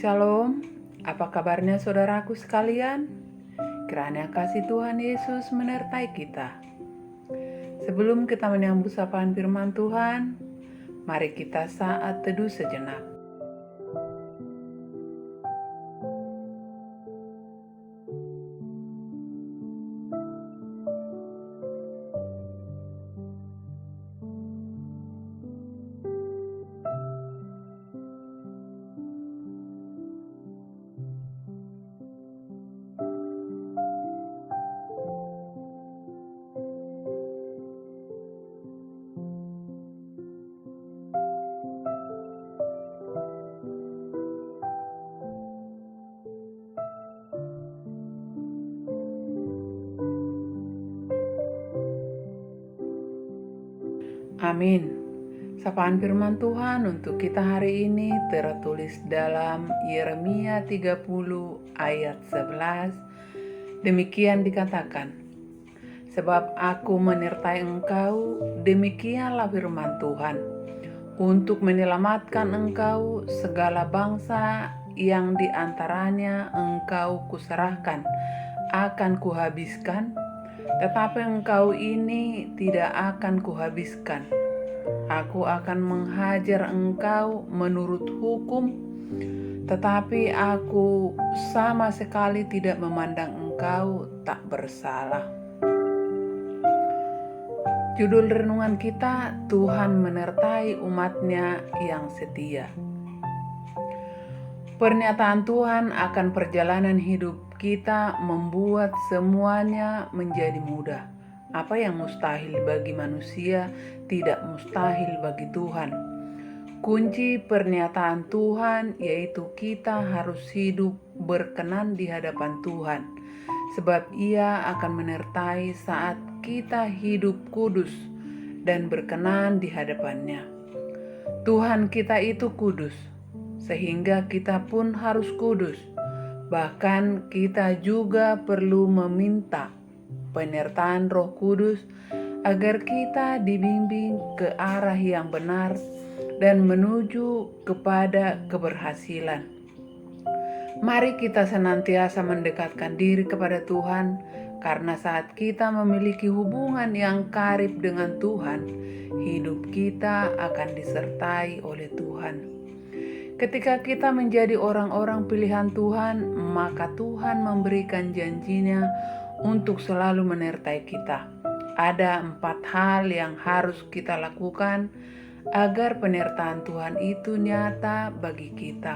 Shalom, apa kabarnya saudaraku sekalian? Kiranya kasih Tuhan Yesus menyertai kita. Sebelum kita menyambut sapaan firman Tuhan, mari kita saat teduh sejenak. Amin. Sapaan firman Tuhan untuk kita hari ini tertulis dalam Yeremia 30 ayat 11. Demikian dikatakan, sebab aku menyertai engkau, demikianlah firman Tuhan, untuk menyelamatkan engkau segala bangsa yang diantaranya engkau kuserahkan, akan kuhabiskan, tetapi engkau ini tidak akan kuhabiskan. Aku akan menghajar engkau menurut hukum, tetapi aku sama sekali tidak memandang engkau tak bersalah. Judul renungan kita, Tuhan menyertai umat-Nya yang setia. Pernyataan Tuhan akan perjalanan hidup kita membuat semuanya menjadi mudah. Apa yang mustahil bagi manusia, tidak mustahil bagi Tuhan. Kunci pernyataan Tuhan yaitu kita harus hidup berkenan di hadapan Tuhan, sebab Ia akan menyertai saat kita hidup kudus dan berkenan di hadapan-Nya. Tuhan kita itu kudus, sehingga kita pun harus kudus. Bahkan kita juga perlu meminta penyertaan Roh Kudus agar kita dibimbing ke arah yang benar dan menuju kepada keberhasilan. Mari kita senantiasa mendekatkan diri kepada Tuhan, karena saat kita memiliki hubungan yang karib dengan Tuhan, hidup kita akan disertai oleh Tuhan. Ketika kita menjadi orang-orang pilihan Tuhan, maka Tuhan memberikan janjinya untuk selalu menyertai kita. Ada 4 hal yang harus kita lakukan agar penyertaan Tuhan itu nyata bagi kita.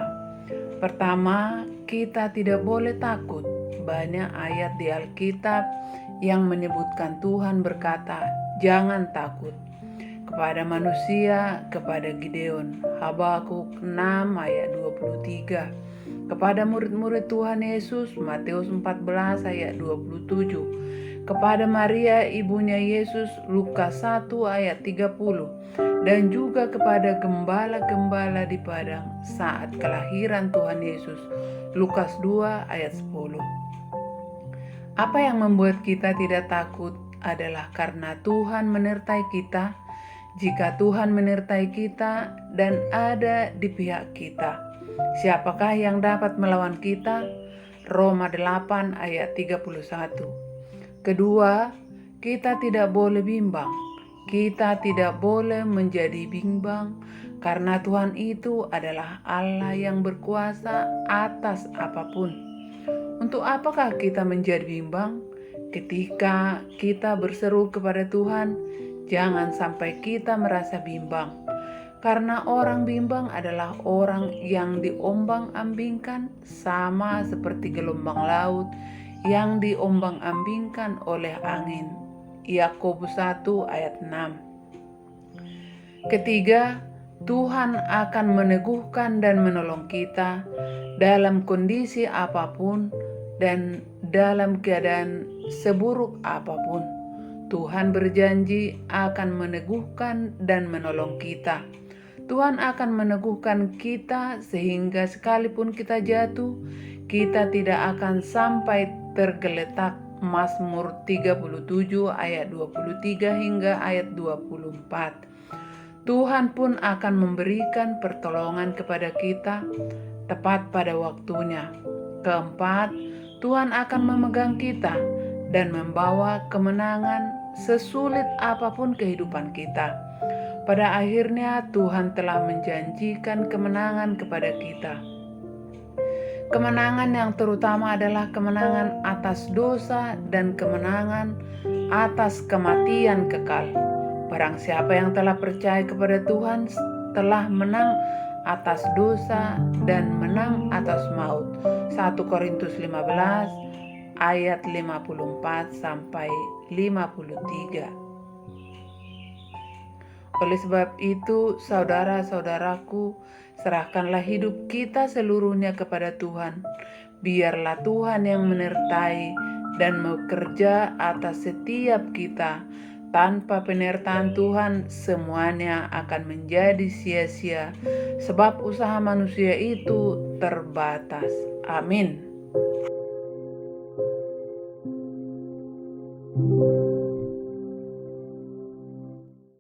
Pertama, kita tidak boleh takut. Banyak ayat di Alkitab yang menyebutkan Tuhan berkata, "Jangan takut." Kepada manusia, kepada Gideon, Habakuk 6 ayat 23. Kepada murid-murid Tuhan Yesus, Matius 14 ayat 27. Kepada Maria ibunya Yesus, Lukas 1 ayat 30. Dan juga kepada gembala-gembala di padang saat kelahiran Tuhan Yesus, Lukas 2 ayat 10. Apa yang membuat kita tidak takut adalah karena Tuhan menyertai kita. Jika Tuhan menyertai kita dan ada di pihak kita, siapakah yang dapat melawan kita? Roma 8 ayat 31. Kedua, kita tidak boleh bimbang. Kita tidak boleh menjadi bimbang karena Tuhan itu adalah Allah yang berkuasa atas apapun. Untuk apakah kita menjadi bimbang? Ketika kita berseru kepada Tuhan, jangan sampai kita merasa bimbang. Karena orang bimbang adalah orang yang diombang-ambingkan, sama seperti gelombang laut yang diombang-ambingkan oleh angin. Yakobus 1 ayat 6. Ketiga, Tuhan akan meneguhkan dan menolong kita dalam kondisi apapun dan dalam keadaan seburuk apapun. Tuhan berjanji akan meneguhkan dan menolong kita. Tuhan akan meneguhkan kita sehingga sekalipun kita jatuh, kita tidak akan sampai tergeletak. Mazmur 37 ayat 23 hingga ayat 24. Tuhan pun akan memberikan pertolongan kepada kita tepat pada waktunya. Keempat, Tuhan akan memegang kita dan membawa kemenangan sesulit apapun kehidupan kita. Pada akhirnya Tuhan telah menjanjikan kemenangan kepada kita. Kemenangan yang terutama adalah kemenangan atas dosa dan kemenangan atas kematian kekal. Barang siapa yang telah percaya kepada Tuhan telah menang atas dosa dan menang atas maut. 1 Korintus 15 ayat 54 sampai 53. Oleh sebab itu, saudara-saudaraku, serahkanlah hidup kita seluruhnya kepada Tuhan. Biarlah Tuhan yang menyertai dan bekerja atas setiap kita. Tanpa penyertaan Tuhan, semuanya akan menjadi sia-sia, sebab usaha manusia itu terbatas. Amin.